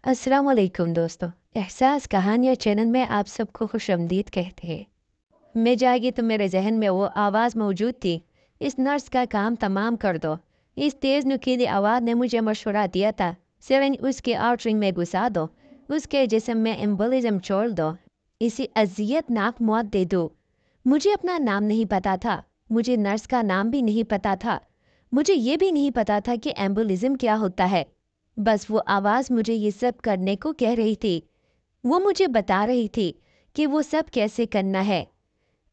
अस्सलाम वालेकुम दोस्तों। एहसास कहानियाँ चैनल में आप सबको खुशामदीद कहते हैं। मैं जागी तो मेरे जहन में वो आवाज़ मौजूद थी। इस नर्स का काम तमाम कर दो। इस तेज़ नुकीली आवाज़ ने मुझे मशवरा दिया था। सिरिंज उसके आउटरिंग में घुसा दो। उसके जिस्म में एम्बोलिज्म छोड़ दो। इसे अजियतनाक मौत दे दो। मुझे अपना नाम नहीं पता था। मुझे नर्स का नाम भी नहीं पता था। मुझे ये भी नहीं पता था कि एम्बोलिज्म क्या होता है। बस वो आवाज़ मुझे ये सब करने को कह रही थी। वो मुझे बता रही थी कि वो सब कैसे करना है।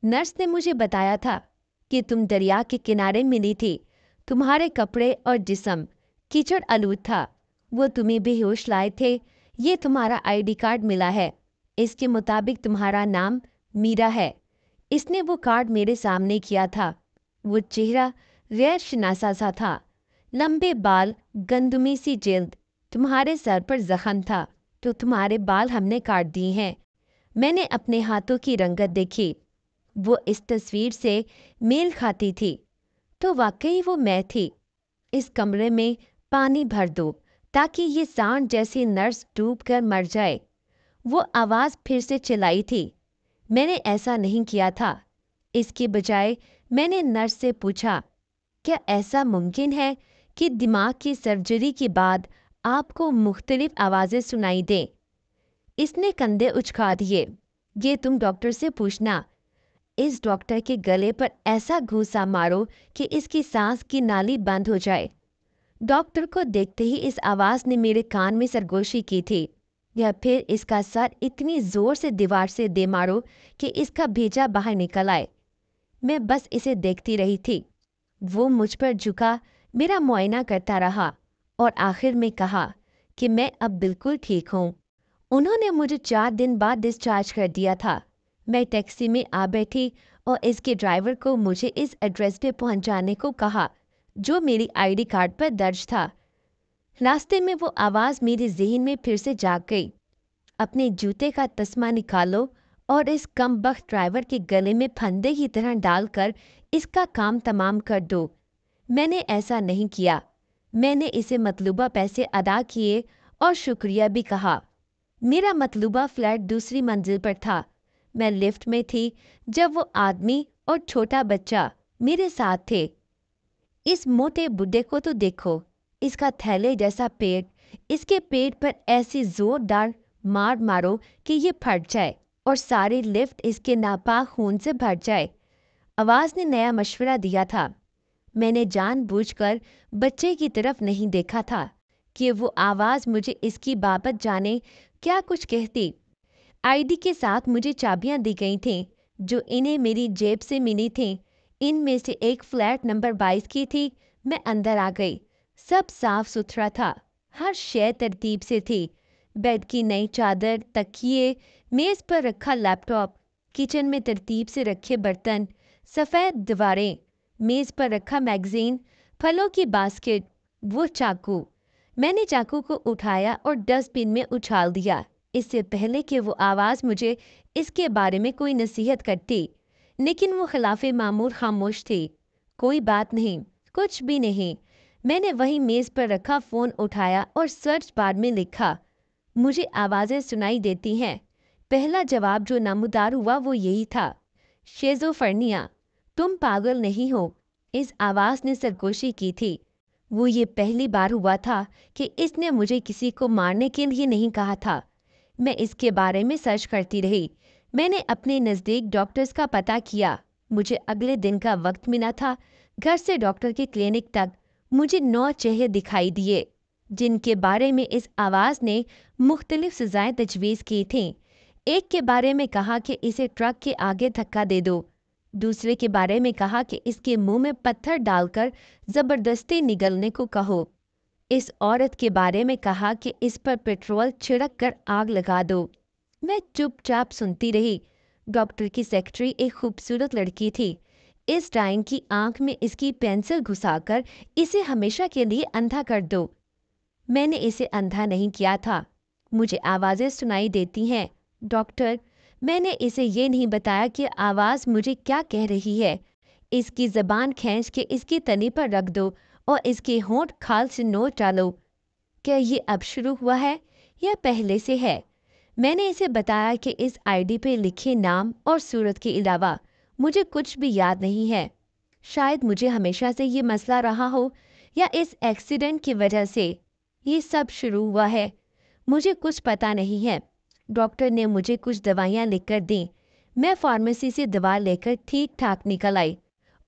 नर्स ने मुझे बताया था कि तुम दरिया के किनारे मिली थी। तुम्हारे कपड़े और जिस्म कीचड़ आलूद था। वो तुम्हें बेहोश लाए थे। ये तुम्हारा आईडी कार्ड मिला है। इसके मुताबिक तुम्हारा नाम मीरा है। इसने वो कार्ड मेरे सामने किया था। वो चेहरा गैर शनासा सा था। लंबे बाल, गंदुमी सी जिल्द। तुम्हारे सर पर जख्म था तो तुम्हारे बाल हमने काट दिए हैं। मैंने अपने हाथों की रंगत देखी। वो इस तस्वीर से मेल खाती थी। तो वाकई वो मैं थी। इस कमरे में पानी भर दो ताकि ये सांड जैसी नर्स डूब कर मर जाए। वो आवाज़ फिर से चिल्लाई थी। मैंने ऐसा नहीं किया था। इसके बजाय मैंने नर्स से पूछा, क्या ऐसा मुमकिन है कि दिमाग की सर्जरी के बाद आपको मुख्तलिफ आवाज़ें सुनाई दें? इसने कंधे उचका दिए। ये तुम डॉक्टर से पूछना। इस डॉक्टर के गले पर ऐसा घूंसा मारो कि इसकी सांस की नाली बंद हो जाए। डॉक्टर को देखते ही इस आवाज़ ने मेरे कान में सरगोशी की थी। या फिर इसका सर इतनी जोर से दीवार से दे मारो कि इसका भेजा बाहर निकल आए। मैं बस इसे देखती रही थी। वो मुझ पर झुका, मेरा मुआयना करता रहा और आखिर में कहा कि मैं अब बिल्कुल ठीक हूँ। उन्होंने मुझे 4 दिन बाद डिस्चार्ज कर दिया था। मैं टैक्सी में आ बैठी और इसके ड्राइवर को मुझे इस एड्रेस पे पहुंचाने को कहा जो मेरी आईडी कार्ड पर दर्ज था। रास्ते में वो आवाज़ मेरे ज़हन में फिर से जाग गई। अपने जूते का तस्मा निकालो और इस कमबख्त ड्राइवर के गले में फंदे की तरह डालकर इसका काम तमाम कर दो। मैंने ऐसा नहीं किया। मैंने इसे मतलूबा पैसे अदा किए और शुक्रिया भी कहा। मेरा मतलूबा फ्लैट दूसरी मंजिल पर था। मैं लिफ्ट में थी जब वो आदमी और छोटा बच्चा मेरे साथ थे। इस मोटे बुड्ढे को तो देखो, इसका थैले जैसा पेट, इसके पेट पर ऐसी जोरदार मार मारो कि ये फट जाए और सारी लिफ्ट इसके नापाक खून से भर जाए। आवाज़ ने नया मशवरा दिया था। मैंने जानबूझकर बच्चे की तरफ नहीं देखा था कि वो आवाज़ मुझे इसकी बाबत जाने क्या कुछ कहती। आईडी के साथ मुझे चाबियां दी गई थीं जो इन्हें मेरी जेब से मिली थीं। इनमें से एक फ्लैट नंबर 22 की थी। मैं अंदर आ गई। सब साफ सुथरा था। हर शय तरतीब से थी। बेड की नई चादर, तकिए, मेज़ पर रखा लैपटॉप, किचन में तरतीब से रखे बर्तन, सफ़ेद दीवारें, मेज़ पर रखा मैगज़ीन, फलों की बास्केट, वो चाकू। मैंने चाकू को उठाया और डस्टबिन में उछाल दिया इससे पहले कि वो आवाज़ मुझे इसके बारे में कोई नसीहत करती। लेकिन वो खिलाफ़े मामूल खामोश थी। कोई बात नहीं, कुछ भी नहीं। मैंने वही मेज़ पर रखा फ़ोन उठाया और सर्च बार में लिखा, मुझे आवाज़ें सुनाई देती हैं। पहला जवाब जो नमूदार हुआ वो यही था, शेज़ोफ्रेनिया। तुम पागल नहीं हो। इस आवाज़ ने सरगोशी की थी। वो ये पहली बार हुआ था कि इसने मुझे किसी को मारने के लिए नहीं कहा था। मैं इसके बारे में सर्च करती रही। मैंने अपने नज़दीक डॉक्टर्स का पता किया। मुझे अगले दिन का वक्त मिला था। घर से डॉक्टर के क्लिनिक तक मुझे 9 चेहरे दिखाई दिए जिनके बारे में इस आवाज़ ने मुख्तलिफ सज़ाएं तजवीज़ की थीं। एक के बारे में कहा कि इसे ट्रक के आगे धक्का दे दो। दूसरे के बारे में कहा कि इसके मुंह में पत्थर डालकर ज़बरदस्ती निगलने को कहो। इस औरत के बारे में कहा कि इस पर पेट्रोल छिड़क कर आग लगा दो। मैं चुपचाप सुनती रही। डॉक्टर की सेक्रेटरी एक खूबसूरत लड़की थी। इस डाइन की आंख में इसकी पेंसिल घुसाकर इसे हमेशा के लिए अंधा कर दो। मैंने इसे अंधा नहीं किया था। मुझे आवाज़ें सुनाई देती हैं। डॉक्टर, मैंने इसे ये नहीं बताया कि आवाज़ मुझे क्या कह रही है। इसकी ज़बान खींच के इसकी तनी पर रख दो और इसके होंठ खाल से नोच डालो। क्या ये अब शुरू हुआ है या पहले से है? मैंने इसे बताया कि इस आईडी पे लिखे नाम और सूरत के अलावा मुझे कुछ भी याद नहीं है। शायद मुझे हमेशा से ये मसला रहा हो या इस एक्सीडेंट की वजह से ये सब शुरू हुआ है। मुझे कुछ पता नहीं है। डॉक्टर ने मुझे कुछ दवाइयाँ लिखकर दी। मैं फार्मेसी से दवा लेकर ठीक ठाक निकल आई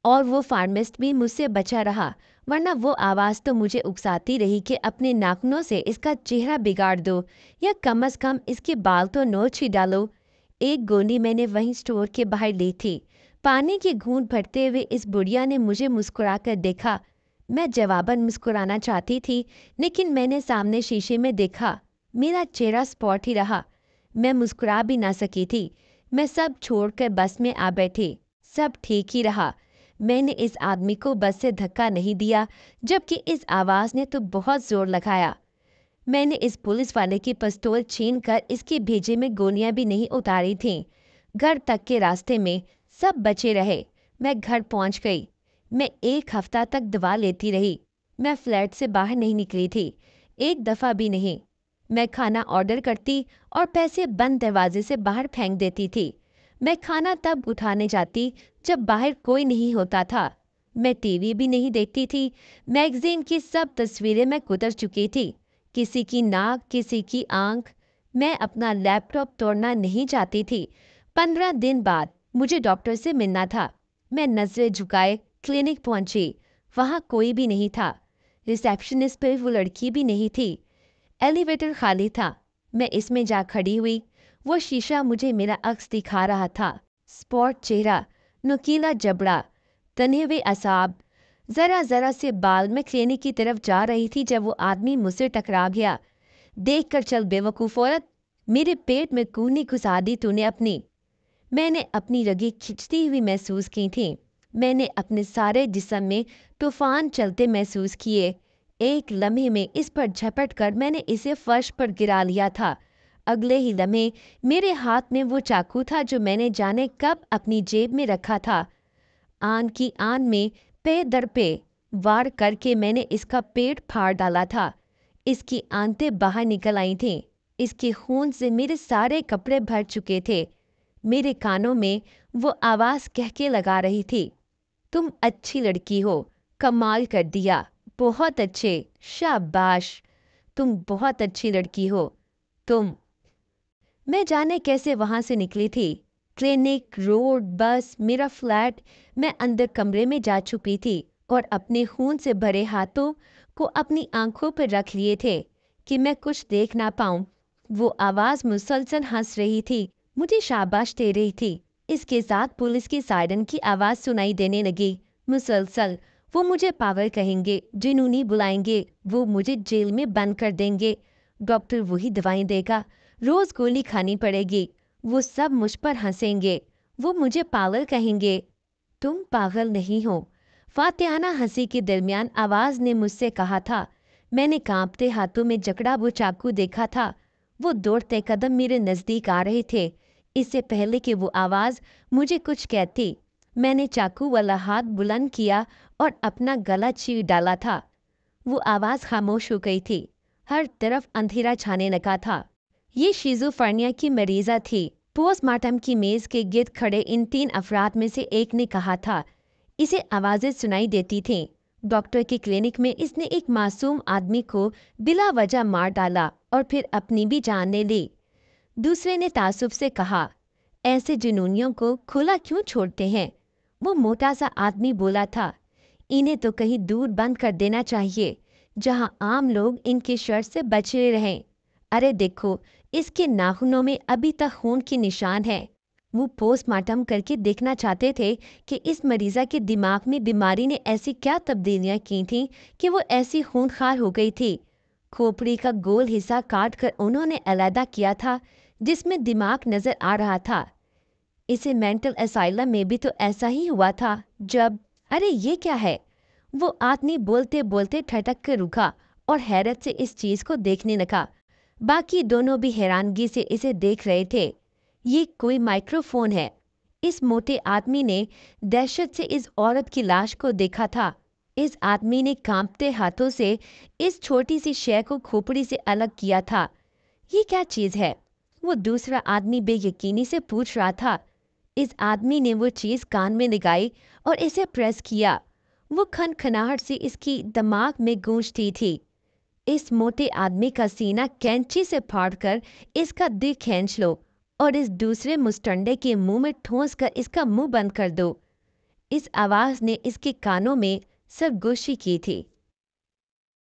और वो फार्मिस्ट भी मुझसे बचा रहा, वरना वो आवाज़ तो मुझे उकसाती रही कि अपने नाखूनों से इसका चेहरा बिगाड़ दो या कम से कम इसके बाल तो नोच ही डालो। एक गोली मैंने वहीं स्टोर के बाहर ली थी। पानी की घूंट भरते हुए इस बुढ़िया ने मुझे मुस्कुराकर देखा। मैं जवाबन मुस्कुराना चाहती थी, लेकिन मैंने सामने शीशे में देखा। मेरा चेहरा स्पॉट ही रहा। मैं मुस्कुरा भी ना सकी थी। मैं सब छोड़कर बस में आ बैठी। सब ठीक ही रहा। मैंने इस आदमी को बस से धक्का नहीं दिया, जबकि इस आवाज़ ने तो बहुत जोर लगाया। मैंने इस पुलिस वाले की पिस्तौल छीनकर इसके भेजे में गोलियां भी नहीं उतारी थीं। घर तक के रास्ते में सब बचे रहे। मैं घर पहुंच गई। मैं 1 हफ्ता तक दवा लेती रही। मैं फ्लैट से बाहर नहीं निकली थी, एक दफ़ा भी नहीं। मैं खाना ऑर्डर करती और पैसे बंद दरवाजे से बाहर फेंक देती थी। मैं खाना तब उठाने जाती जब बाहर कोई नहीं होता था। मैं टीवी भी नहीं देखती थी। मैगजीन की सब तस्वीरें मैं कुतर चुकी थी, किसी की नाक, किसी की आंख। मैं अपना लैपटॉप तोड़ना नहीं चाहती थी। 15 दिन बाद मुझे डॉक्टर से मिलना था। मैं नजरें झुकाए क्लिनिक पहुंची। वहां कोई भी नहीं था। रिसेप्शनिस्ट पे वो लड़की भी नहीं थी। एलिवेटर खाली था। मैं इसमें जा खड़ी हुई। वो शीशा मुझे मेरा अक्स दिखा रहा था। स्पॉट चेहरा, नुकीला जबड़ा, तने हुए असाब, जरा जरा से बाल। मैं क्लिनिक की तरफ जा रही थी जब वो आदमी मुझसे टकरा गया। देख कर चल बेवकूफ़ औरत, मेरे पेट में कूनी घुसा दी तूने अपनी। मैंने अपनी रगे खिंचती हुई महसूस की थी। मैंने अपने सारे जिस्म में तूफान चलते महसूस किए। एक लम्हे में इस पर झपट कर मैंने इसे फर्श पर गिरा लिया था। अगले ही लम्हे मेरे हाथ में वो चाकू था जो मैंने जाने कब अपनी जेब में रखा था। आन की आन में पे दर पे वार करके मैंने इसका पेट फाड़ डाला था। इसकी आंतें बाहर निकल आई थीं। इसके खून से मेरे सारे कपड़े भर चुके थे। मेरे कानों में वो आवाज़ कह के लगा रही थी, तुम अच्छी लड़की हो, कमाल कर दिया, बहुत अच्छे, शाबाश, तुम बहुत अच्छी लड़की हो, तुम। मैं जाने कैसे वहां से निकली थी। क्लिनिक, रोड, बस, मेरा फ्लैट। मैं अंदर कमरे में जा छुपी थी और अपने खून से भरे हाथों को अपनी आंखों पर रख लिए थे कि मैं कुछ देख ना पाऊं। वो आवाज़ मुसलसल हंस रही थी, मुझे शाबाश दे रही थी। इसके साथ पुलिस की सायरन की आवाज़ सुनाई देने लगी, मुसलसल। वो मुझे पागल कहेंगे, जुनूनी बुलाएंगे, वो मुझे जेल में बंद कर देंगे। डॉक्टर वही दवाएं देगा, रोज गोली खानी पड़ेगी। वो सब मुझ पर हंसेंगे, वो मुझे पागल कहेंगे। तुम पागल नहीं हो, फातिहाना हंसी के दरमियान आवाज ने मुझसे कहा था। मैंने कांपते हाथों में जकड़ा वो चाकू देखा था। वो दौड़ते कदम मेरे नजदीक आ रहे थे। इससे पहले कि वो आवाज मुझे कुछ कहती, मैंने चाकू वाला हाथ बुलंद किया और अपना गला चीर डाला था। वो आवाज खामोश हो गई थी। हर तरफ अंधेरा छाने लगा था। ये शिज़ोफ्रेनिया की मरीजा थी। पोस्टमार्टम की मेज के गिर्द खड़े इन 3 अफराद में से एक ने कहा था। इसे आवाज़ें सुनाई देती थीं। डॉक्टर के क्लिनिक में इसने एक मासूम आदमी को बिला वजह मार डाला और फिर अपनी भी जान ले ली। दूसरे ने तासुब से कहा, ऐसे जुनूनियों को खुला क्यों छोड़ते हैं? वो मोटा सा आदमी बोला था, इन्हें तो कहीं दूर बंद कर देना चाहिए, जहां आम लोग इनके शर से बचे रहें। अरे देखो, इसके नाखूनों में अभी तक खून के निशान हैं। वो पोस्टमार्टम करके देखना चाहते थे कि इस मरीजा के दिमाग में बीमारी ने ऐसी क्या तब्दीलियां की थीं कि वो ऐसी खूनखार हो गई थी। खोपड़ी का गोल हिस्सा काट कर उन्होंने अलहदा किया था, जिसमें दिमाग नजर आ रहा था। इसे मेंटल असाइलम में भी तो ऐसा ही हुआ था जब। अरे ये क्या है? वो आदमी बोलते बोलते ठटक कर रुका और हैरत से इस चीज को देखने लगा। बाकी दोनों भी हैरानगी से इसे देख रहे थे। ये कोई माइक्रोफोन है। इस मोटे आदमी ने दहशत से इस औरत की लाश को देखा था। इस आदमी ने कांपते हाथों से इस छोटी सी शय को खोपड़ी से अलग किया था। یہ کیا چیز ہے؟ وہ دوسرا آدمی بے یقینی سے پوچھ رہا تھا۔ اس آدمی نے وہ چیز کان میں لگائی اور اسے پریس کیا۔ وہ کھنکھناہٹ سے اس کی دماغ میں گونجتی تھی۔ اس موٹے آدمی کا سینہ کینچی سے پھاڑ کر اس کا دل کھینچ لو اور اس دوسرے مستنڈے کے منہ میں ٹھونس کر اس کا منہ بند کر دو۔ اس آواز نے اس کے کانوں میں سرگوشی کی تھی۔